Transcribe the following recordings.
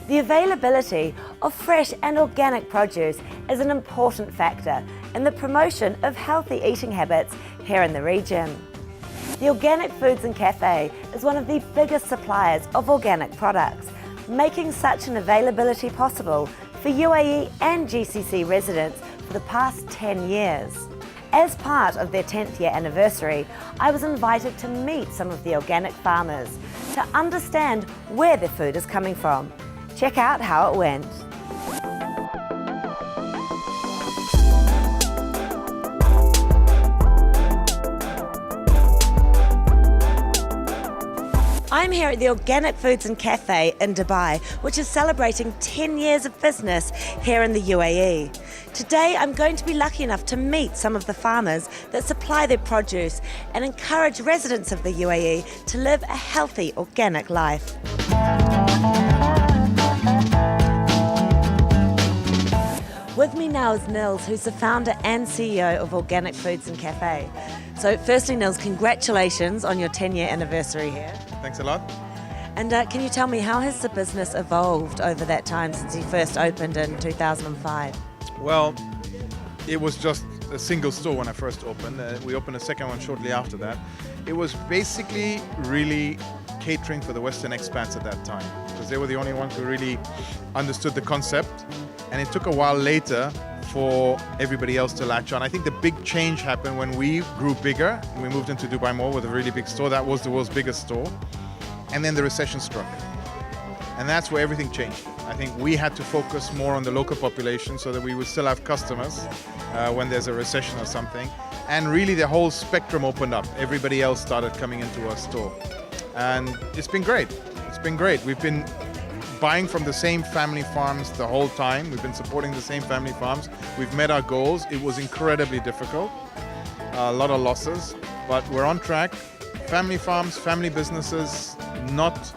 The availability of fresh and organic produce is an important factor in the promotion of healthy eating habits here in the region. The Organic Foods and Café is one of the biggest suppliers of organic products, making such an availability possible for UAE and GCC residents for the past 10 years. As part of their 10th year anniversary, I was invited to meet some of the organic farmers to understand where their food is coming from. Check out how it went. I'm here at the Organic Foods and Café in Dubai, which is celebrating 10 years of business here in the UAE. Today I'm going to be lucky enough to meet some of the farmers that supply their produce and encourage residents of the UAE to live a healthy organic life. With me now is Nils, who's the founder and CEO of Organic Foods and Café. So firstly, Nils, congratulations on your 10-year anniversary here. Thanks a lot. And can you tell me, how has the business evolved over that time since you first opened in 2005? Well, it was just a single store when I first opened. We opened a second one shortly after that. It was basically really catering for the Western expats at that time, because they were the only ones who really understood the concept. And it took a while later for everybody else to latch on. I think the big change happened when we grew bigger and we moved into Dubai Mall with a really big store. That was the world's biggest store. And then the recession struck. And that's where everything changed. I think we had to focus more on the local population so that we would still have customers when there's a recession or something. And really the whole spectrum opened up. Everybody else started coming into our store. And it's been great. It's been great. We've been buying from the same family farms the whole time. We've been supporting the same family farms. We've met our goals. It was incredibly difficult, a lot of losses, but we're on track. Family farms, family businesses, not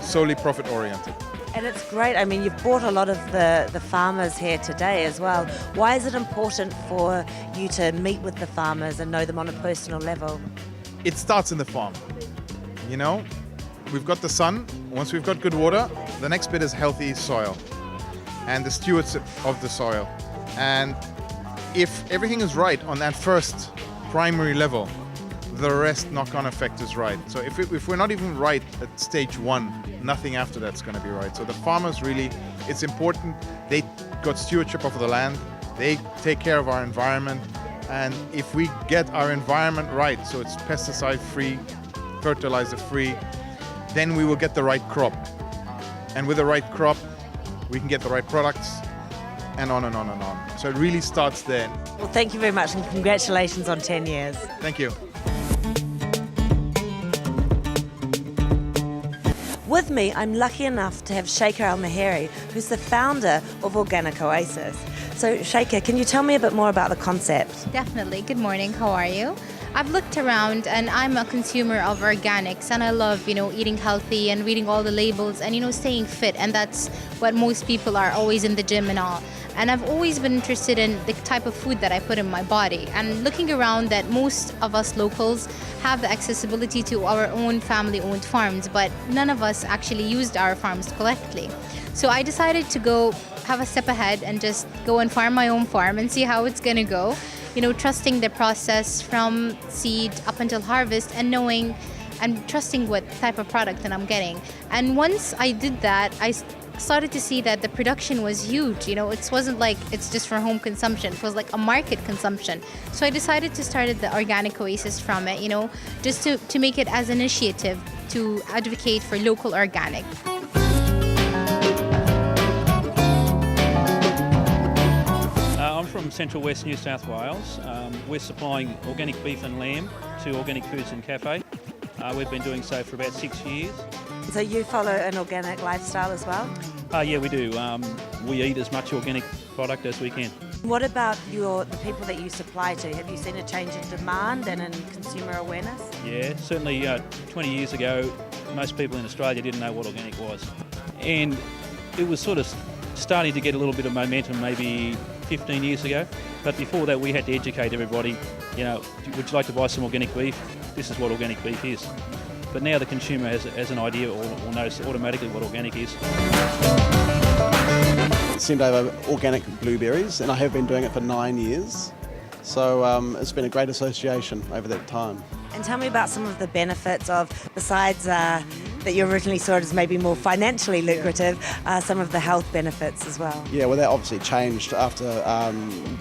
solely profit oriented. And it's great. I mean, you've brought a lot of the farmers here today as well. Why is it important for you to meet with the farmers and know them on a personal level? It starts in the farm. You know, we've got the sun. Once we've got good water, the next bit is healthy soil and the stewardship of the soil. And if everything is right on that first primary level, the rest knock-on effect is right. So if we're not even right at stage one, nothing after that's going to be right. So the farmers really, it's important. They got stewardship of the land. They take care of our environment. And if we get our environment right, so it's pesticide-free, fertilizer-free, then we will get the right crop. And with the right crop, we can get the right products, and on and on and on. So it really starts there. Well, thank you very much and congratulations on 10 years. Thank you. With me, I'm lucky enough to have Sheikha Al-Mahiri, who's the founder of Organic Oasis. So Sheikha, can you tell me a bit more about the concept? Definitely. Good morning. How are you? I've looked around and I'm a consumer of organics and I love, eating healthy and reading all the labels and, staying fit. And that's what most people are, always in the gym and all. And I've always been interested in the type of food that I put in my body. And looking around that most of us locals have the accessibility to our own family-owned farms, but none of us actually used our farms correctly. So I decided to go have a step ahead and just go and farm my own farm and see how it's gonna go. Trusting the process from seed up until harvest and knowing and trusting what type of product that I'm getting. And once I did that, I started to see that the production was huge. It wasn't like it's just for home consumption. It was like a market consumption. So I decided to start the Organic Oasis from it, just to make it as an initiative to advocate for local organic. I'm from Central West New South Wales. We're supplying organic beef and lamb to Organic Foods and Café. We've been doing so for about 6 years. So you follow an organic lifestyle as well? Yeah, we do. We eat as much organic product as we can. What about the people that you supply to? Have you seen a change in demand and in consumer awareness? Yeah, certainly 20 years ago, most people in Australia didn't know what organic was. And it was sort of starting to get a little bit of momentum maybe 15 years ago. But before that, we had to educate everybody, would you like to buy some organic beef? This is what organic beef is. But now the consumer has an idea or knows automatically what organic is. Send over organic blueberries, and I have been doing it for 9 years. So it's been a great association over that time. And tell me about some of the benefits of, besides that you originally saw it as maybe more financially lucrative, some of the health benefits as well. Yeah, well, that obviously changed after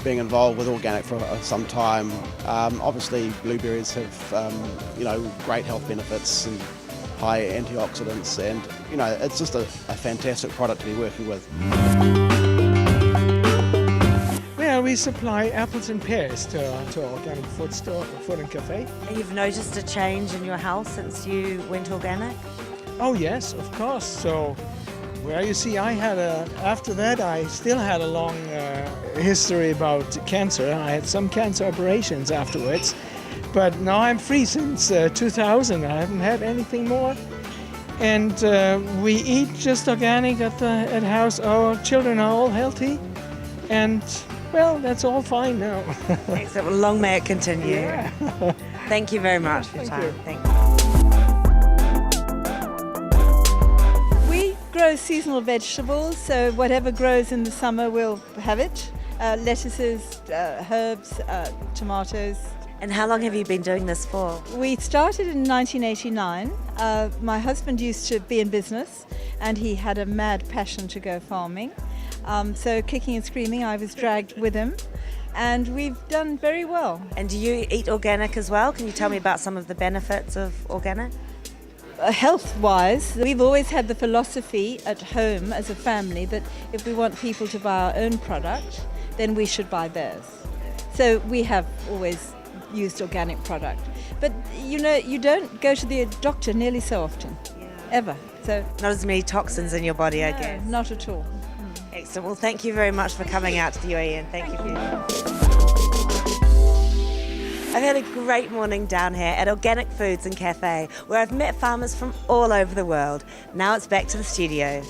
being involved with organic for some time. Obviously, blueberries have great health benefits and high antioxidants, and it's just a fantastic product to be working with. Well, we supply apples and pears to our organic food store, Food and Café. And you've noticed a change in your health since you went organic? Oh yes, of course. So, well, you see, after that I still had a long history about cancer. I had some cancer operations afterwards, but now I'm free since 2000. I haven't had anything more. And we eat just organic at house. Our children are all healthy, and well, that's all fine now. Excellent. Well, long may it continue. Yeah. Thank you very much for your Thank time. you. Thank you. We grow seasonal vegetables, so whatever grows in the summer, we'll have it. Lettuces, herbs, tomatoes. And how long have you been doing this for? We started in 1989. My husband used to be in business, and he had a mad passion to go farming. So kicking and screaming, I was dragged with him, and we've done very well. And do you eat organic as well? Can you tell me about some of the benefits of organic? Health-wise, we've always had the philosophy at home as a family that if we want people to buy our own product, then we should buy theirs. So we have always used organic product. But you don't go to the doctor nearly so often, ever. So Not as many toxins in your body, I guess. no, not at all. Excellent. Well, thank you very much for coming out to the UAE, and thank you for I've had a great morning down here at Organic Foods and Café, where I've met farmers from all over the world. Now it's back to the studio.